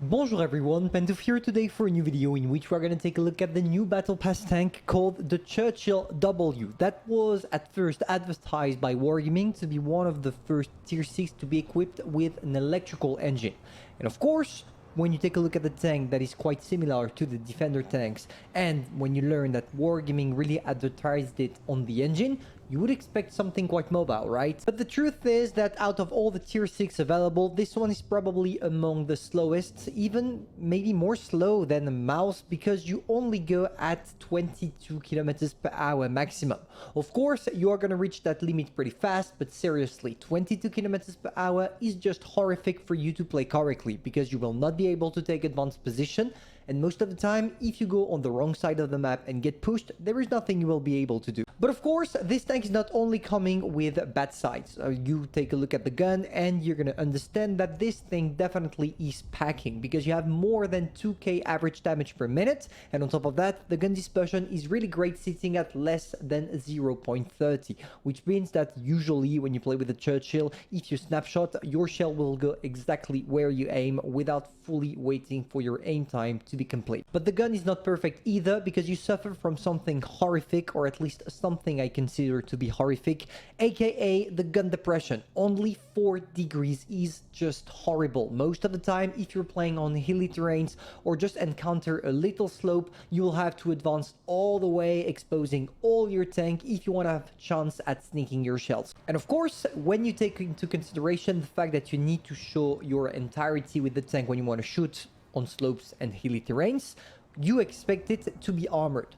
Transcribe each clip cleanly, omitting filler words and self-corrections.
Bonjour everyone, Pantoufleee here today for a new video in which we're going to take a look at the new battle pass tank called the Churchill W. That was at first advertised by Wargaming to be one of the first tier 6 to be equipped with an electrical engine. And of course, when you take a look at the tank, that is quite similar to the Defender tanks, and when you learn that Wargaming really advertised it on the engine, you would expect something quite mobile, right? But the truth is that out of all the tier 6 available, this one is probably among the slowest, even maybe more slow than a mouse, because you only go at 22 kilometers per hour maximum. Of course, you are going to reach that limit pretty fast, but seriously, 22 kilometers per hour is just horrific for you to play correctly, because you will not be able to take advanced position, and most of the time, if you go on the wrong side of the map and get pushed, there is nothing you will be able to do. But of course, this tank is not only coming with bad sides. You take a look at the gun and you're going to understand that this thing definitely is packing, because you have more than 2k average damage per minute, and on top of that, the gun dispersion is really great, sitting at less than 0.30, which means that usually when you play with the Churchill, if you snapshot, your shell will go exactly where you aim without fully waiting for your aim time to be complete. But the gun is not perfect either, because you suffer from something horrific, or at least something I consider to be horrific, aka the gun depression. Only 4 degrees is just horrible. Most of the time, if you're playing on hilly terrains or just encounter a little slope, you will have to advance all the way, exposing all your tank if you want to have a chance at sneaking your shells. And of course, when you take into consideration the fact that you need to show your entirety with the tank when you want to shoot on slopes and hilly terrains, you expect it to be armored.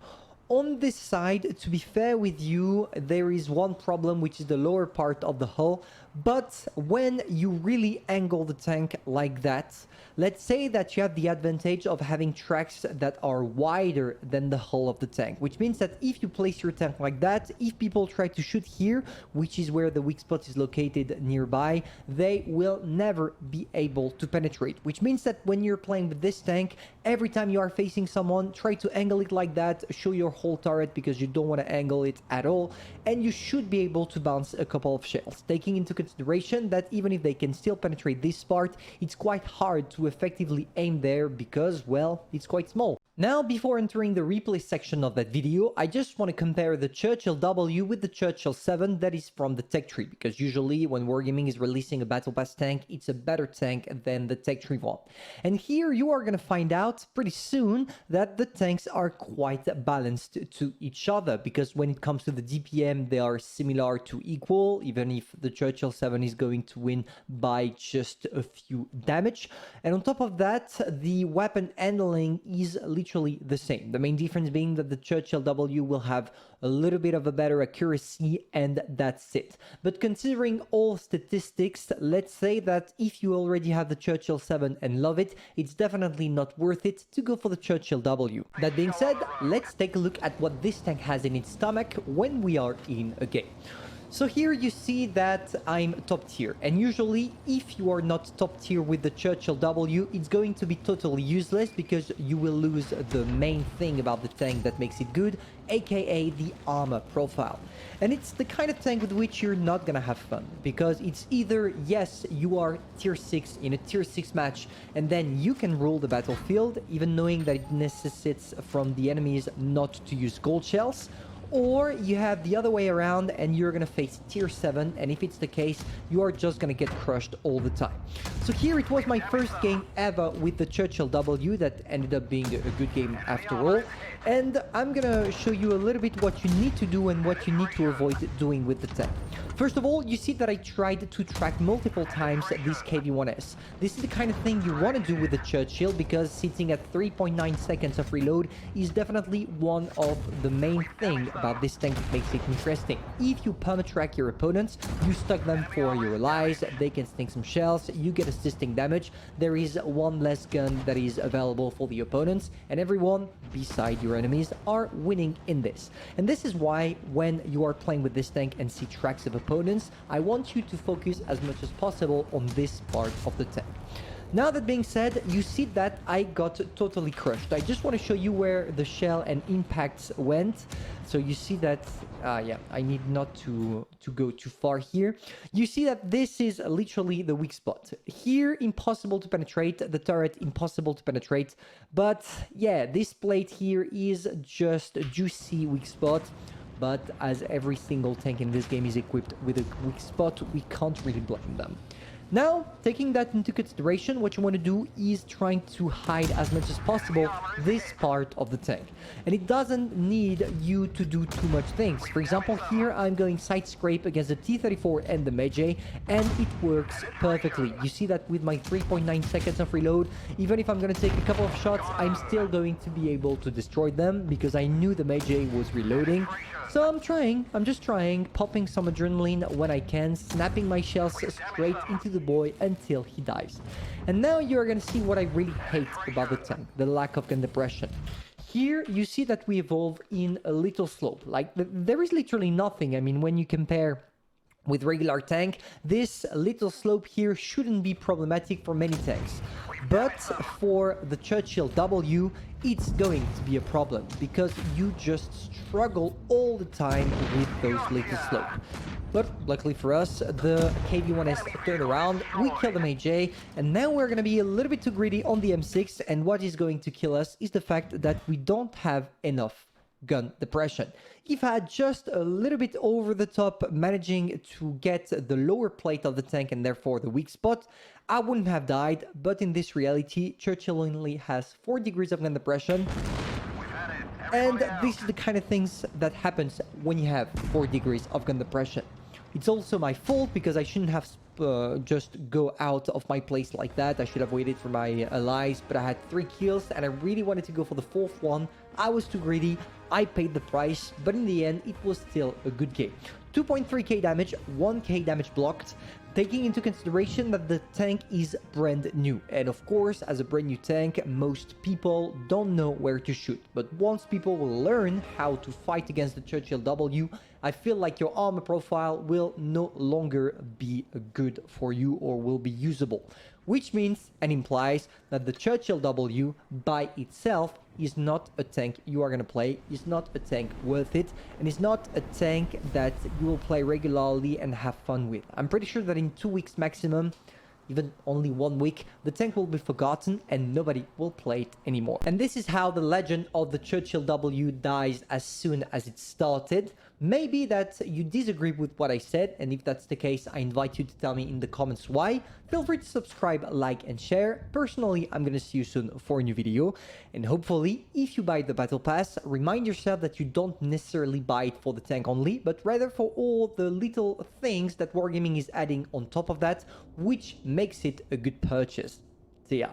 On this side, to be fair with you, there is one problem, which is the lower part of the hull. But when you really angle the tank like that, let's say that you have the advantage of having tracks that are wider than the hull of the tank, which means that if you place your tank like that, if people try to shoot here, which is where the weak spot is located nearby, they will never be able to penetrate. Which means that when you're playing with this tank, every time you are facing someone, try to angle it like that, show your whole turret, because you don't want to angle it at all, and you should be able to bounce a couple of shells, taking into consideration that even if they can still penetrate this part, it's quite hard to effectively aim there because, well, it's quite small. Now, before entering the replay section of that video, I just want to compare the Churchill W with the Churchill VII that is from the tech tree, because usually when Wargaming is releasing a battle pass tank, it's a better tank than the tech tree one. And here you are going to find out pretty soon that the tanks are quite balanced to each other, because when it comes to the DPM, they are similar to equal, even if the Churchill VII is going to win by just a few damage. And on top of that, the weapon handling is literally the same. The main difference being that the Churchill W will have a little bit of a better accuracy, and that's it. But considering all statistics, let's say that if you already have the Churchill VII and love it, it's definitely not worth it to go for the Churchill W. That being said, let's take a look at what this tank has in its stomach when we are in a game. So here you see that I'm top tier, and usually if you are not top tier with the Churchill W, it's going to be totally useless, because you will lose the main thing about the tank that makes it good, aka the armor profile. And it's the kind of tank with which you're not gonna have fun, because it's either, yes, you are tier 6 in a tier 6 match, and then you can rule the battlefield, even knowing that it necessitates from the enemies not to use gold shells, or you have the other way around and you're gonna face tier 7, and if it's the case, you are just gonna get crushed all the time. So here it was my first game ever with the Churchill W that ended up being a good game after all, and I'm gonna show you a little bit what you need to do and what you need to avoid doing with the tank. First of all, you see that I tried to track multiple times this KV-1S. This is the kind of thing you want to do with the Churchill, because sitting at 3.9 seconds of reload is definitely one of the main things about this tank that makes it interesting. If you perma-track your opponents, you stuck them for your allies, they can sneak some shells, you get assisting damage, there is one less gun that is available for the opponents, and everyone beside your enemies are winning in this. And this is why when you are playing with this tank and see tracks of opponents, I want you to focus as much as possible on this part of the tank. Now that being said, you see that I got totally crushed. I just want to show you where the shell and impacts went. So you see that, yeah, I need not to go too far here. You see that this is literally the weak spot. Here, impossible to penetrate. The turret, impossible to penetrate. But yeah, this plate here is just a juicy weak spot. But as every single tank in this game is equipped with a weak spot, we can't really blame them. Now, taking that into consideration, what you want to do is trying to hide as much as possible this part of the tank. And it doesn't need you to do too much things. For example, here I'm going side scrape against the T-34 and the Meiji, and it works perfectly. You see that with my 3.9 seconds of reload, even if I'm going to take a couple of shots, I'm still going to be able to destroy them because I knew the Meiji was reloading. So I'm just trying, popping some adrenaline when I can, snapping my shells straight into the boy until he dies. And now you're gonna see what I really hate about the tank, the lack of gun depression. Here you see that we evolve in a little slope, like there is literally nothing. I mean, when you compare with regular tank, this little slope here shouldn't be problematic for many tanks. But for the Churchill W, it's going to be a problem because you just struggle all the time with those little slopes. But luckily for us, the KV-1S turned around, we killed the Meiji, and now we're going to be a little bit too greedy on the M6, and what is going to kill us is the fact that we don't have enough gun depression. If I had just a little bit over the top managing to get the lower plate of the tank and therefore the weak spot, I wouldn't have died. But in this reality, Churchill only has 4 degrees of gun depression, and this is the kind of things that happens when you have 4 degrees of gun depression. It's also my fault because I shouldn't have just go out of my place like that. I should have waited for my allies, but I had 3 kills and I really wanted to go for the 4th one. I was too greedy. I paid the price, but in the end, it was still a good game. 2.3k damage, 1k damage blocked, taking into consideration that the tank is brand new. And of course, as a brand new tank, most people don't know where to shoot. But once people will learn how to fight against the Churchill W, I feel like your armor profile will no longer be good for you or will be usable. Which means and implies that the Churchill W by itself is not a tank you are going to play, is not a tank worth it, and is not a tank that you will play regularly and have fun with. I'm pretty sure that in 2 weeks maximum, even only 1 week, the tank will be forgotten and nobody will play it anymore. And this is how the legend of the Churchill W dies as soon as it started. Maybe that you disagree with what I said, and if that's the case, I invite you to tell me in the comments why. Feel free to subscribe, like, and share. Personally, I'm gonna see you soon for a new video, and hopefully, if you buy the Battle Pass, remind yourself that you don't necessarily buy it for the tank only, but rather for all the little things that Wargaming is adding on top of that, which makes it a good purchase. See ya.